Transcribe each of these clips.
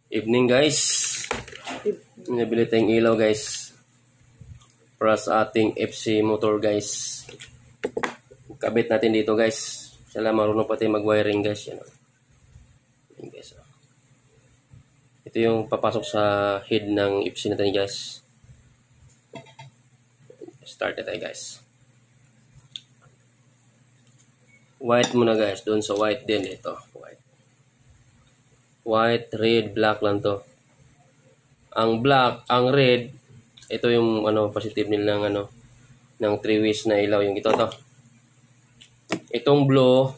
Evening guys. Nabili tayong ilaw guys para sa ating FC motor guys. Kabit natin dito guys. Sila marunong pati mag-wiring guys. Yan. Yan guys. Ito yung papasok sa head ng FC natin guys. Start na tayo guys. White muna guys. Doon sa white din ito. White, red, black lang to. Ang black, ang red, ito yung positive nilang ng 3 ways na ilaw yung ito to. Itong blue,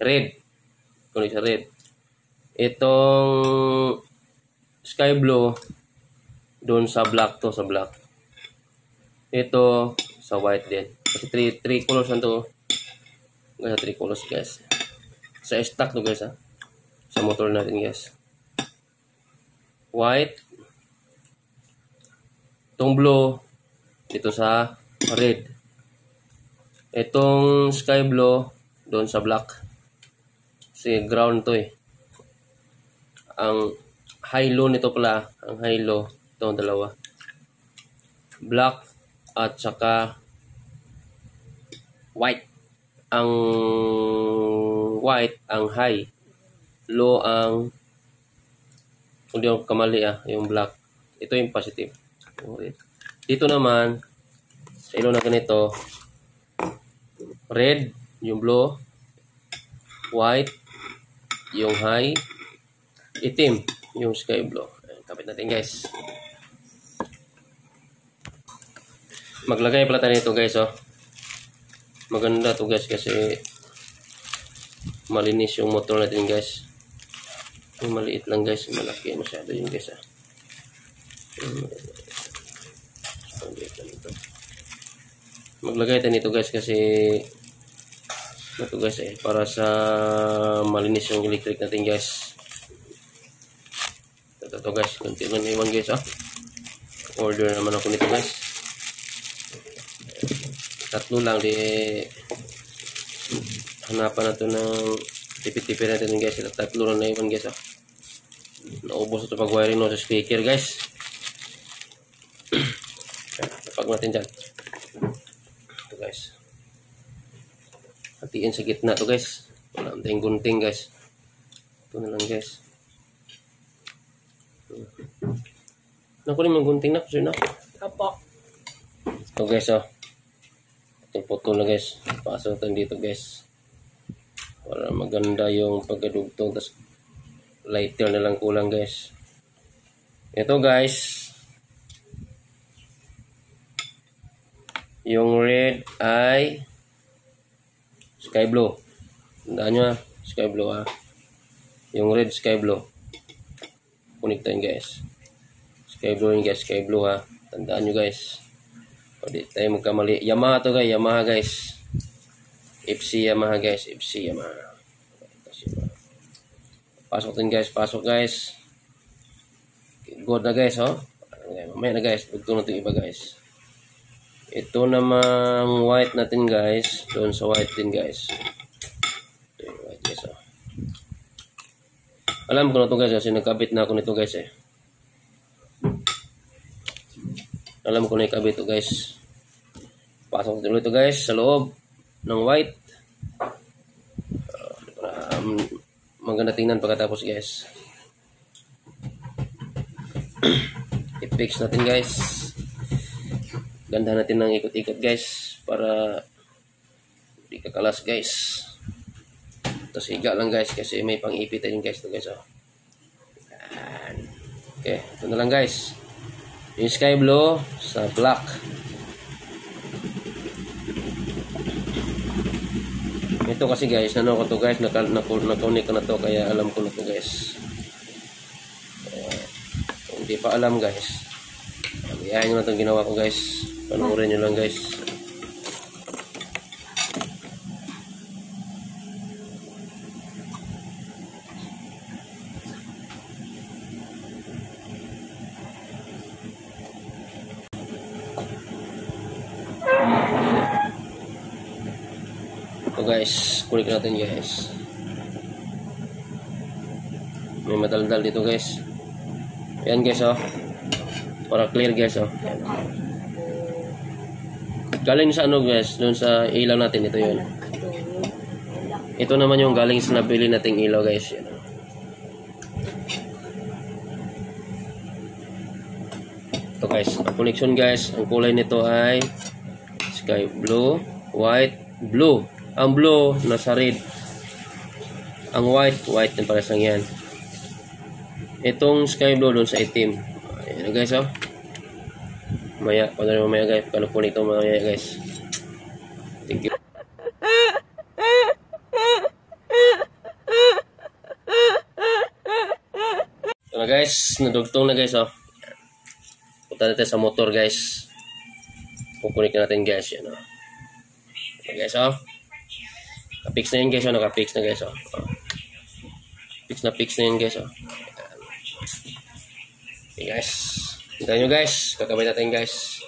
red. Kunin sa red. Itong sky blue doon sa black to, sa black. Ito sa white din. Kasi 3 colors lang to. Guys, 3 colors guys. Sa stock to guys ha. Sa motor natin guys. White. Itong blue. Dito sa red. Itong sky blue. Doon sa black. Kasi ground to eh. Ang high low nito pala. Ang high low. Itong dalawa. Black. At saka white. Ang white. Ang high. Low ang hindi ako kamali yung black. Ito yung positive. Dito naman sa ilaw na ganito, red yung blue, white yung high, itim yung sky blue. Kapit natin guys. Maglagay pala tayo nito guys Maganda to guys kasi malinis yung motor natin guys. Yung maliit lang guys, malaki masyado yun guys Maglagay tayo nito guys kasi ito guys para sa malinis yung electric natin guys. Ito guys, kunti lang iwan guys Order naman ako nito guys. Tatlo lang hanapan na ito ng tipid-tipid natin guys. Tatlo lang na iwan guys Naubos ito pag-wiring sa speaker guys. Napag natin dyan. Ito guys. Hatiin sa gitna ito guys. Wala tayong gunting guys. Ito na lang guys. Nakunin mo yung gunting na. Kasi na. Apo. Ito guys Ito putol na guys. Pasok natin dito guys. Para maganda yung pagkadugtong. Tapos lighter na lang kulang guys. Ito guys. Yung red ay sky blue. Tandaan nyo sky blue Yung red sky blue. Kuniktahin guys. Sky blue yun guys. Sky blue Tandaan nyo guys. Pwede tayo magkamali. Yamaha to guys. Yamaha guys. FC Yamaha guys. FC Yamaha. Pasok din guys. Pasok guys. Good na guys Mamaya na guys. Dugtong natin iba guys. Ito namang white natin guys. Doon sa white din guys. Ito yung white guys Alam ko na ito guys kasi nagkabit na ako nito guys Alam ko na ikabit ito guys. Pasok din ito guys sa loob ng white. Maganda tingnan pagkatapos guys. I-fix natin guys. Ganda natin ng ikot-ikot guys para hindi kakalas guys. Tapos higa lang guys kasi may pang-ipit din guys ito guys Okay, ito na lang guys. Yung sky blue sa black. Ito kasi guys, ko to guys, nakunik ko na to kaya alam ko na to guys. Kung hindi pa alam guys, ayayin nyo na itong ginawa ko guys. Panoorin nyo lang guys. Ito guys, kulik natin guys. may madaldal dito guys. Ayan guys oh. Para clear guys oh. Galing sa ano guys, doon sa ilaw natin, ito yun. Ito naman yung galing sa nabili nating ilaw guys. Yan. Ito guys, ang connection guys, ang kulay nito ay sky blue, white, blue. Ang blue nasa red. Ang white din para sa yan. Itong sky blue doon sa itim. Ayan guys oh. Maya, pag na mamaya guys, kanupunin ito mamaya guys. Thank you. Ito na guys, nadugtong na guys oh. Punta natin sa motor guys. Pupunin natin guys, yan oh. Ito guys oh. Kapix na yun guys oh, nakapix na guys oh. Fix na yun guys oh. Okay guys. Hintayin nyo guys, kakabay natin guys.